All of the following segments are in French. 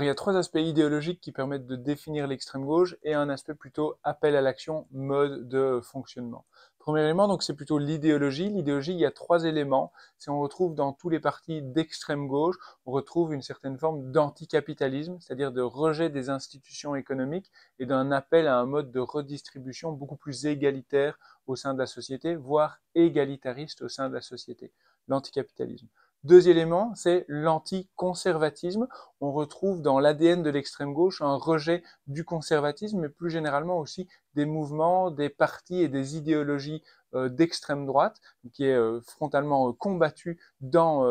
y a trois aspects idéologiques qui permettent de définir l'extrême gauche et un aspect plutôt appel à l'action, mode de fonctionnement. Premier élément, donc c'est plutôt l'idéologie. L'idéologie, il y a trois éléments. Si on retrouve dans tous les partis d'extrême gauche, on retrouve une certaine forme d'anticapitalisme, c'est-à-dire de rejet des institutions économiques et d'un appel à un mode de redistribution beaucoup plus égalitaire au sein de la société, voire égalitariste au sein de la société. L'anticapitalisme. Deuxième élément, c'est l'anticonservatisme. On retrouve dans l'ADN de l'extrême gauche un rejet du conservatisme, mais plus généralement aussi des mouvements, des partis et des idéologies d'extrême droite, qui est frontalement combattu dans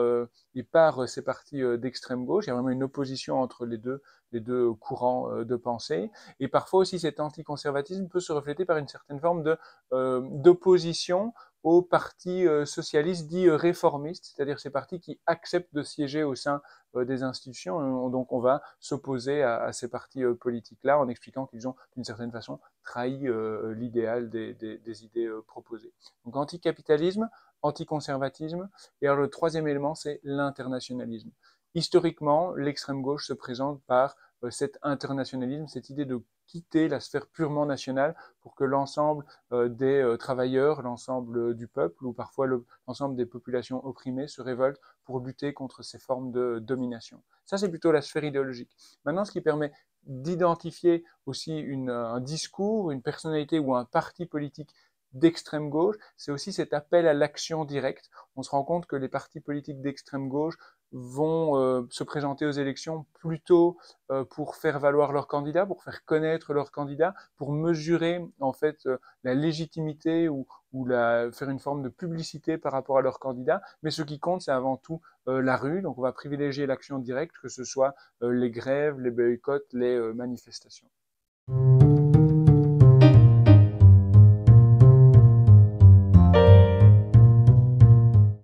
et par ces partis d'extrême gauche. Il y a vraiment une opposition entre les deux courants de pensée. Et parfois aussi cet anticonservatisme peut se refléter par une certaine forme d'opposition aux partis socialistes dits réformistes, c'est-à-dire ces partis qui acceptent de siéger au sein des institutions. Donc on va s'opposer à ces partis politiques-là en expliquant qu'ils ont d'une certaine façon trahi l'idéal des idées proposées. Donc anticapitalisme, anticonservatisme, et alors le troisième élément, c'est l'internationalisme. Historiquement, l'extrême gauche se présente par cet internationalisme, cette idée de quitter la sphère purement nationale pour que l'ensemble des travailleurs, l'ensemble du peuple ou parfois l'ensemble des populations opprimées se révoltent pour lutter contre ces formes de domination. Ça, c'est plutôt la sphère idéologique. Maintenant, ce qui permet d'identifier aussi un discours, une personnalité ou un parti politique d'extrême gauche, c'est aussi cet appel à l'action directe. On se rend compte que les partis politiques d'extrême gauche vont se présenter aux élections plutôt pour faire valoir leur candidat, pour faire connaître leur candidat, pour mesurer en fait la légitimité faire une forme de publicité par rapport à leur candidat. Mais ce qui compte, c'est avant tout la rue. Donc on va privilégier l'action directe, que ce soit les grèves, les boycotts, les manifestations.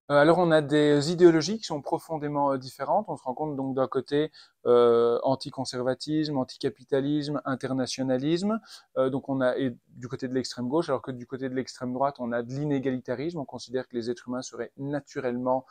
Alors on a des idéologies qui sont profondément différentes. On se rend compte donc d'un côté anticonservatisme, anticapitalisme, internationalisme. Donc on a et du côté de l'extrême gauche, alors que du côté de l'extrême droite, on a de l'inégalitarisme. On considère que les êtres humains seraient naturellement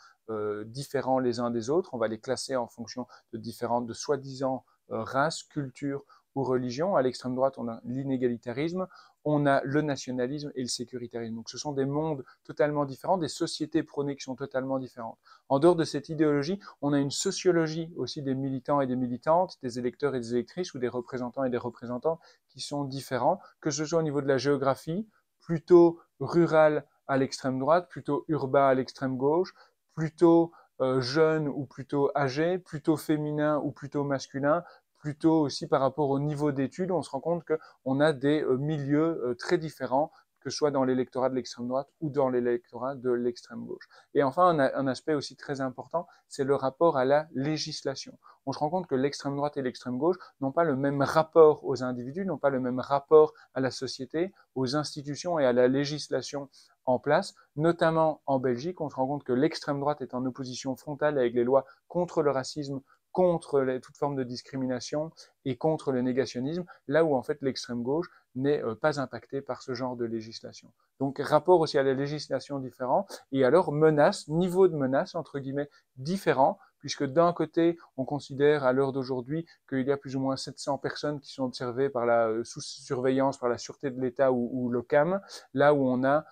différents les uns des autres. On va les classer en fonction de différentes, de soi-disant races, cultures ou religions. À l'extrême droite, on a l'inégalitarisme, on a le nationalisme et le sécuritarisme. Donc ce sont des mondes totalement différents, des sociétés prônées qui sont totalement différentes. En dehors de cette idéologie, on a une sociologie aussi des militants et des militantes, des électeurs et des électrices ou des représentants et des représentantes qui sont différents, que ce soit au niveau de la géographie, plutôt rural à l'extrême droite, plutôt urbain à l'extrême gauche, plutôt jeune ou plutôt âgé, plutôt féminin ou plutôt masculin, plutôt aussi par rapport au niveau d'études, on se rend compte qu'on a des milieux très différents, que ce soit dans l'électorat de l'extrême droite ou dans l'électorat de l'extrême gauche. Et enfin, un aspect aussi très important, c'est le rapport à la législation. On se rend compte que l'extrême droite et l'extrême gauche n'ont pas le même rapport aux individus, n'ont pas le même rapport à la société, aux institutions et à la législation en place, notamment en Belgique. On se rend compte que l'extrême droite est en opposition frontale avec les lois contre le racisme, contre toute forme de discrimination et contre le négationnisme, là où en fait l'extrême gauche n'est pas impactée par ce genre de législation. Donc rapport aussi à la législation différent, et alors menace, niveau de menace entre guillemets différent, puisque d'un côté on considère à l'heure d'aujourd'hui qu'il y a plus ou moins 700 personnes qui sont observées par la sous surveillance par la sûreté de l'État ou l'OCAM, là où on a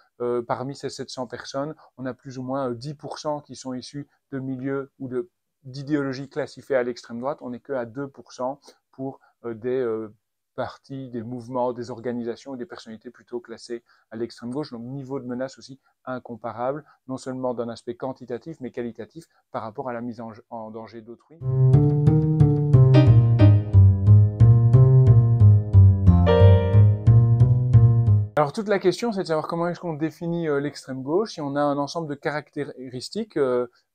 parmi ces 700 personnes, on a plus ou moins 10% qui sont issus de milieux ou d'idéologie classifiée à l'extrême droite, on n'est que à 2% pour des partis, des mouvements, des organisations ou des personnalités plutôt classées à l'extrême gauche. Donc niveau de menace aussi incomparable, non seulement d'un aspect quantitatif, mais qualitatif par rapport à la mise en danger d'autrui. Alors toute la question, c'est de savoir comment est-ce qu'on définit l'extrême gauche. Si on a un ensemble de caractéristiques,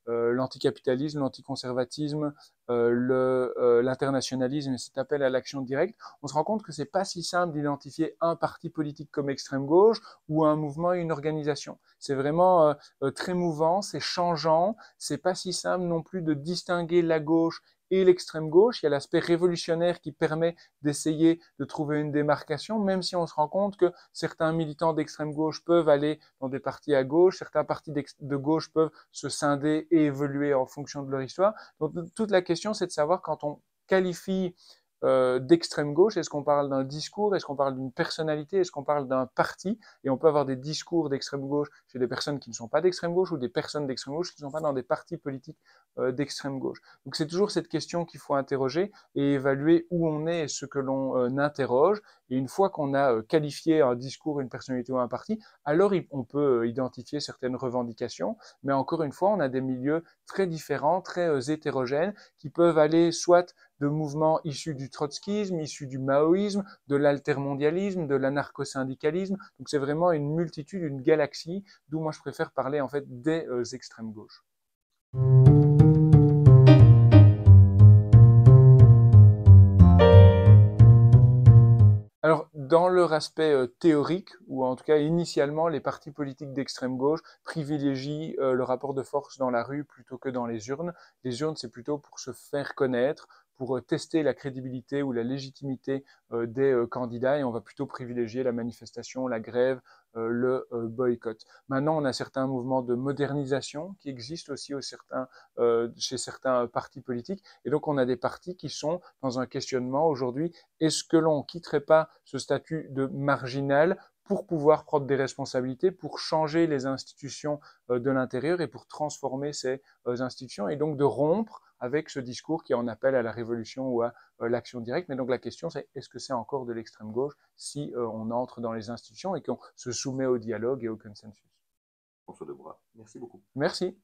l'anticapitalisme, l'anticonservatisme, l'internationalisme et cet appel à l'action directe, on se rend compte que c'est pas si simple d'identifier un parti politique comme extrême gauche ou un mouvement et une organisation. C'est vraiment très mouvant, c'est changeant, c'est pas si simple non plus de distinguer la gauche et l'extrême gauche. Il y a l'aspect révolutionnaire qui permet d'essayer de trouver une démarcation, même si on se rend compte que certains militants d'extrême gauche peuvent aller dans des partis à gauche, certains partis de gauche peuvent se scinder et évoluer en fonction de leur histoire. Donc toute la question, c'est de savoir quand on qualifie d'extrême gauche? Est-ce qu'on parle d'un discours? Est-ce qu'on parle d'une personnalité? Est-ce qu'on parle d'un parti? Et on peut avoir des discours d'extrême gauche chez des personnes qui ne sont pas d'extrême gauche ou des personnes d'extrême gauche qui ne sont pas dans des partis politiques d'extrême gauche. Donc c'est toujours cette question qu'il faut interroger et évaluer où on est et ce que l'on interroge. Et une fois qu'on a qualifié un discours, une personnalité ou un parti, alors on peut identifier certaines revendications. Mais encore une fois, on a des milieux très différents, très hétérogènes, qui peuvent aller soit de mouvements issus du trotskisme, issus du maoïsme, de l'altermondialisme, de l'anarcho-syndicalisme. Donc c'est vraiment une multitude, une galaxie, d'où moi je préfère parler en fait des extrêmes gauches. Alors, dans leur aspect théorique, ou en tout cas initialement, les partis politiques d'extrême gauche privilégient le rapport de force dans la rue plutôt que dans les urnes. Les urnes, c'est plutôt pour se faire connaître, pour tester la crédibilité ou la légitimité des candidats, et on va plutôt privilégier la manifestation, la grève, le boycott. Maintenant, on a certains mouvements de modernisation qui existent aussi chez certains partis politiques, et donc on a des partis qui sont dans un questionnement aujourd'hui. Est-ce que l'on quitterait pas ce statut de marginal pour pouvoir prendre des responsabilités, pour changer les institutions de l'intérieur et pour transformer ces institutions, et donc de rompre avec ce discours qui en appelle à la révolution ou à l'action directe. Mais donc la question, c'est est-ce que c'est encore de l'extrême gauche si on entre dans les institutions et qu'on se soumet au dialogue et au consensus? François Debrois, merci beaucoup. Merci.